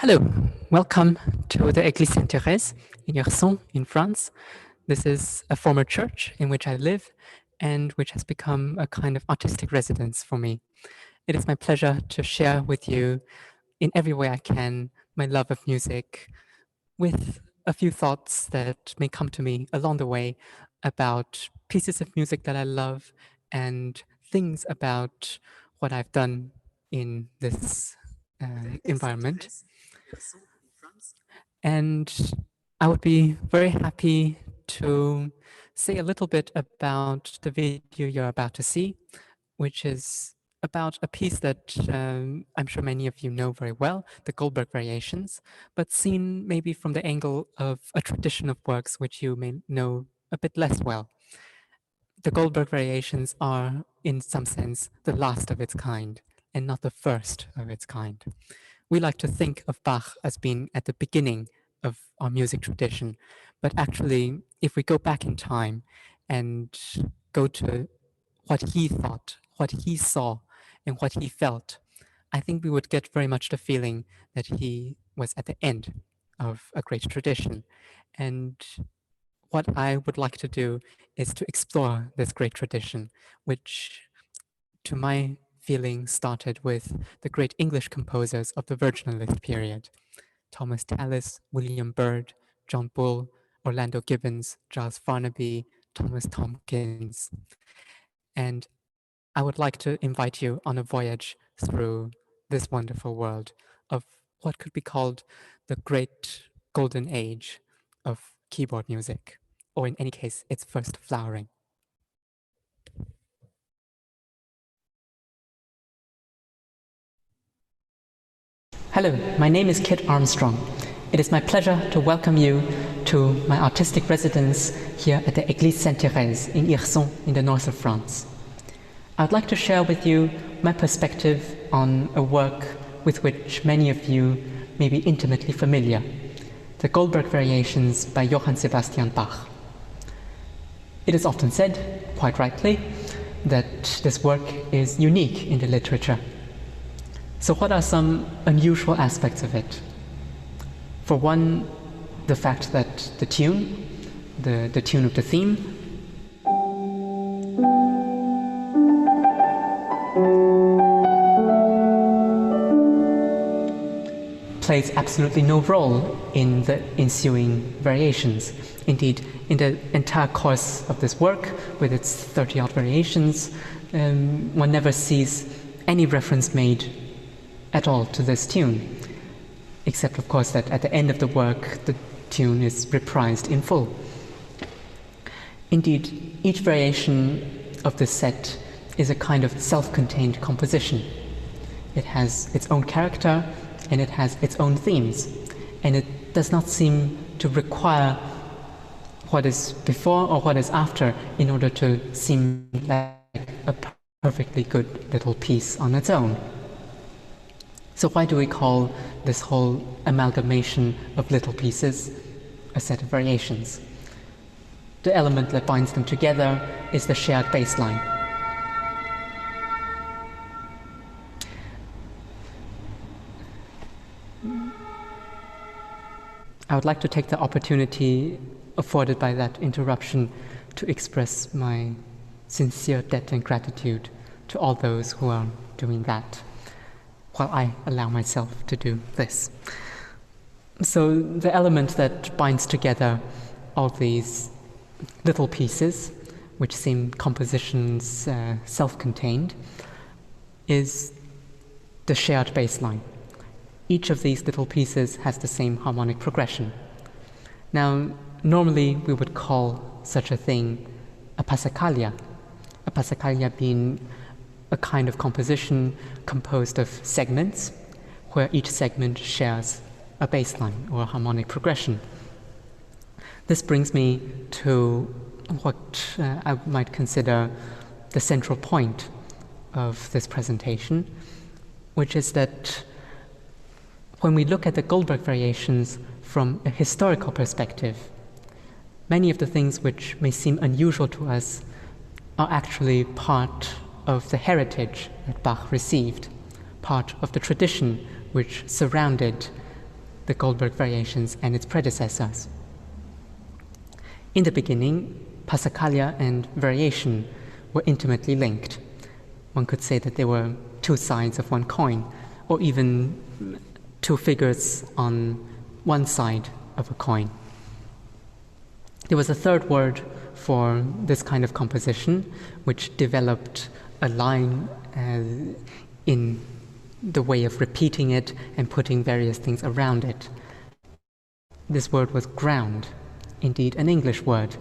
Hello, welcome to the Église Sainte-Thérèse in Hirson in France. This is a former church in which I live and which has become a kind of artistic residence for me. It is my pleasure to share with you in every way I can my love of music with a few thoughts that may come to me along the way about pieces of music that I love and things about what I've done in this environment. And I would be very happy to say a little bit about the video you're about to see, which is about a piece that I'm sure many of you know very well, the Goldberg Variations, but seen maybe from the angle of a tradition of works which you may know a bit less well. The Goldberg Variations are, in some sense, the last of its kind, and not the first of its kind. We like to think of Bach as being at the beginning of our music tradition, but actually, if we go back in time and go to what he thought, what he saw, and what he felt, I think we would get very much the feeling that he was at the end of a great tradition. And what I would like to do is to explore this great tradition, which, to my feeling, started with the great English composers of the Virginalist period: Thomas Tallis, William Byrd, John Bull, Orlando Gibbons, Giles Farnaby, Thomas Tompkins. And I would like to invite you on a voyage through this wonderful world of what could be called the great golden age of keyboard music, or in any case, its first flowering. Hello, my name is Kit Armstrong. It is my pleasure to welcome you to my artistic residence here at the Église Sainte-Thérèse in Hirson in the north of France. I'd like to share with you my perspective on a work with which many of you may be intimately familiar, the Goldberg Variations by Johann Sebastian Bach. It is often said, quite rightly, that this work is unique in the literature. So what are some unusual aspects of it? For one, the fact that the tune, the tune of the theme, plays absolutely no role in the ensuing variations. Indeed, in the entire course of this work, with its 30-odd variations, one never sees any reference made at all to this tune, except of course that at the end of the work the tune is reprised in full. Indeed, each variation of this set is a kind of self-contained composition. It has its own character and it has its own themes, and it does not seem to require what is before or what is after in order to seem like a perfectly good little piece on its own. So why do we call this whole amalgamation of little pieces a set of variations? The element that binds them together is the shared bass line. I would like to take the opportunity afforded by that interruption to express my sincere debt and gratitude to all those who are doing that, while I allow myself to do this. So the element that binds together all these little pieces, which seem compositions self-contained, is the shared bass line. Each of these little pieces has the same harmonic progression. Now, normally we would call such a thing a passacaglia being a kind of composition composed of segments, where each segment shares a bass line or a harmonic progression. This brings me to what I might consider the central point of this presentation, which is that when we look at the Goldberg Variations from a historical perspective, many of the things which may seem unusual to us are actually part of the heritage that Bach received, part of the tradition which surrounded the Goldberg Variations and its predecessors. In the beginning, Passacaglia and variation were intimately linked. One could say that they were two sides of one coin, or even two figures on one side of a coin. There was a third word for this kind of composition, which developed a line in the way of repeating it and putting various things around it. This word was ground, indeed an English word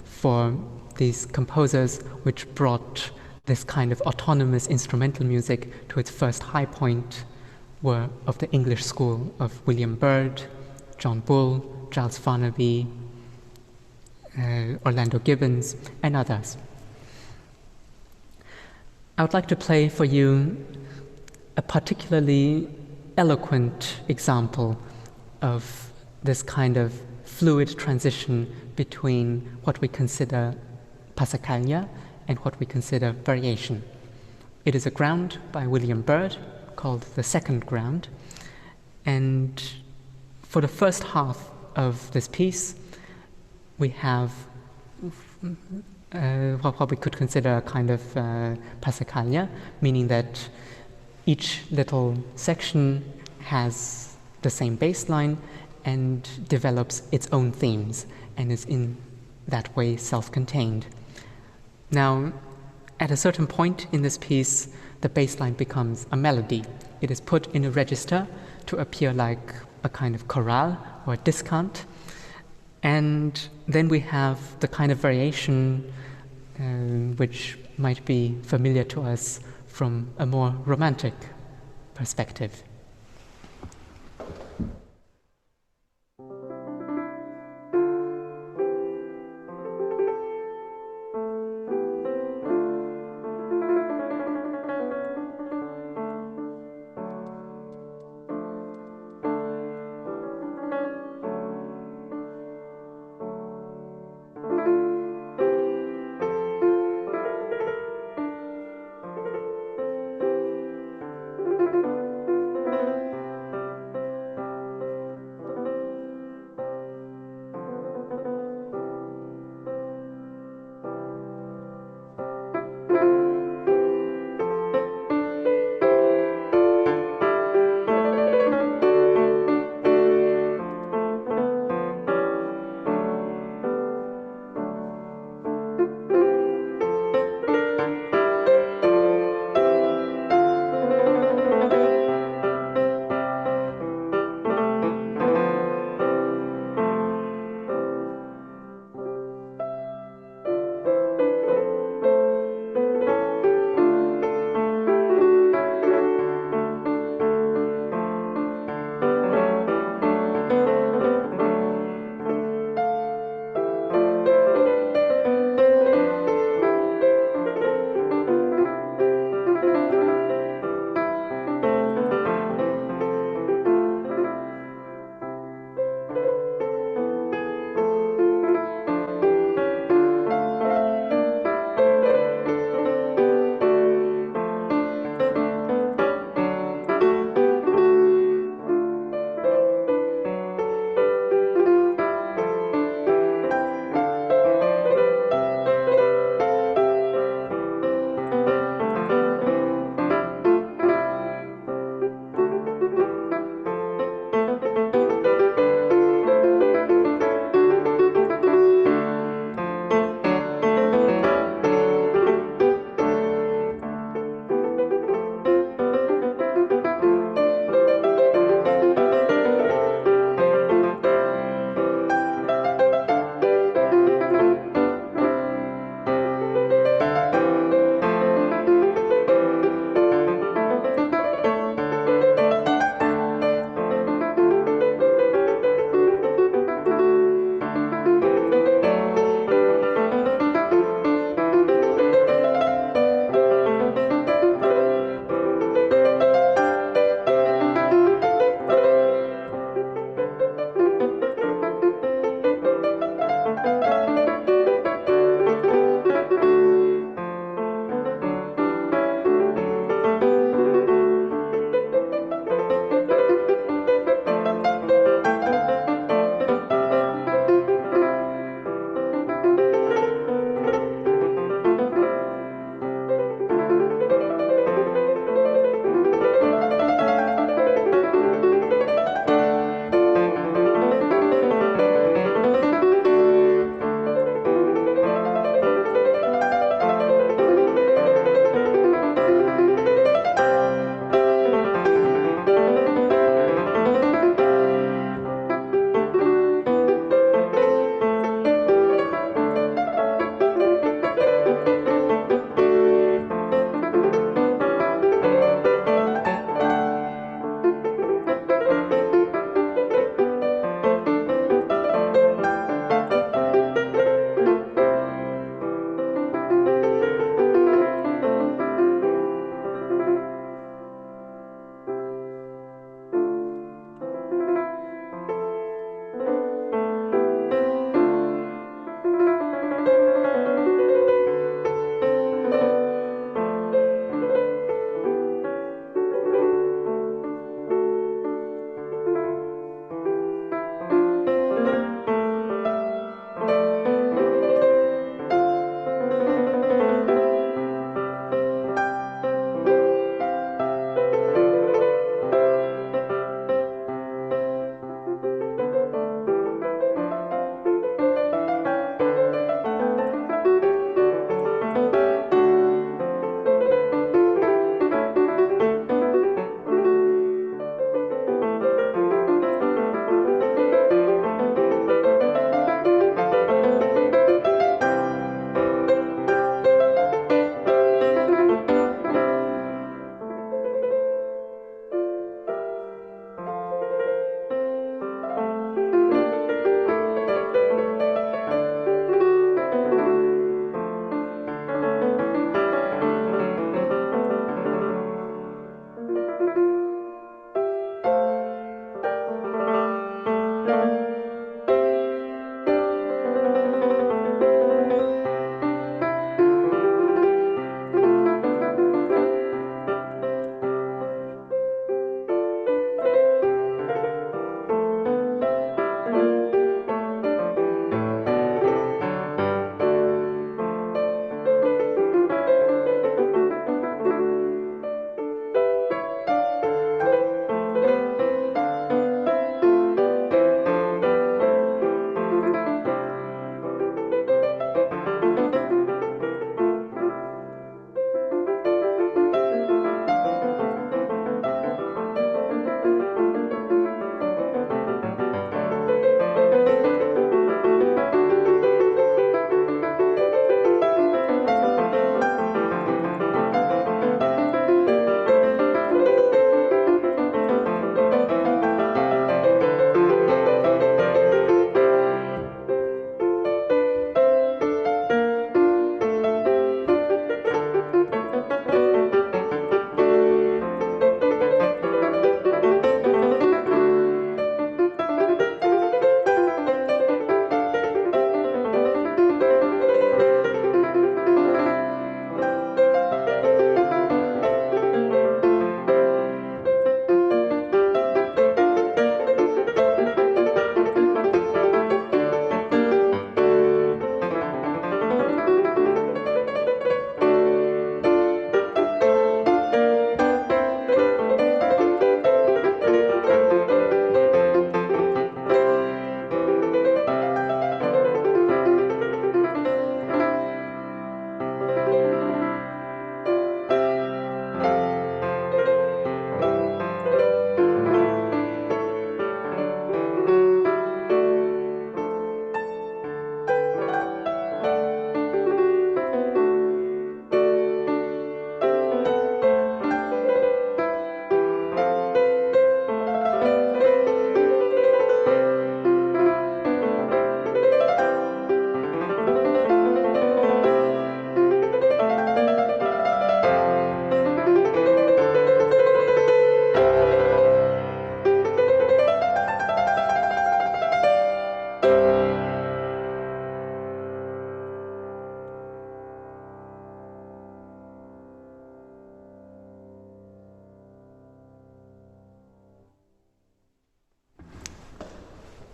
for these composers which brought this kind of autonomous instrumental music to its first high point were of the English school of William Byrd, John Bull, Giles Farnaby, Orlando Gibbons, and others. I would like to play for you a particularly eloquent example of this kind of fluid transition between what we consider Passacaglia and what we consider variation. It is a ground by William Byrd called the Second Ground, and for the first half of this piece we have what we could consider a kind of Passacaglia, meaning that each little section has the same bass line and develops its own themes and is in that way self-contained. Now, at a certain point in this piece, the bass line becomes a melody. It is put in a register to appear like a kind of chorale or a discant. And then we have the kind of variation which might be familiar to us from a more romantic perspective.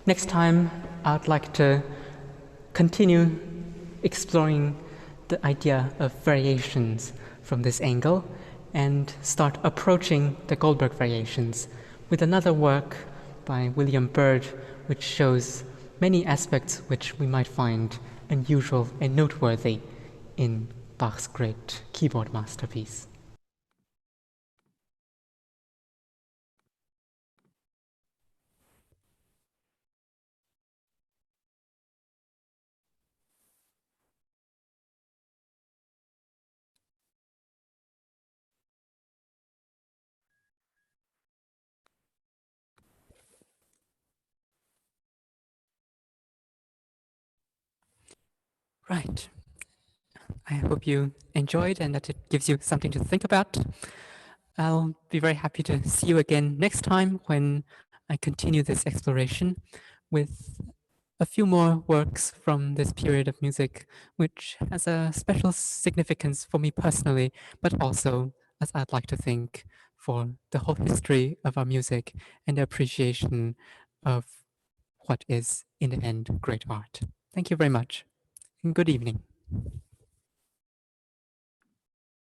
Next time, I'd like to continue exploring the idea of variations from this angle and start approaching the Goldberg Variations with another work by William Byrd, which shows many aspects which we might find unusual and noteworthy in Bach's great keyboard masterpiece. Right. I hope you enjoyed and that it gives you something to think about. I'll be very happy to see you again next time when I continue this exploration with a few more works from this period of music, which has a special significance for me personally, but also, as I'd like to think, for the whole history of our music and the appreciation of what is, in the end, great art. Thank you very much, and good evening.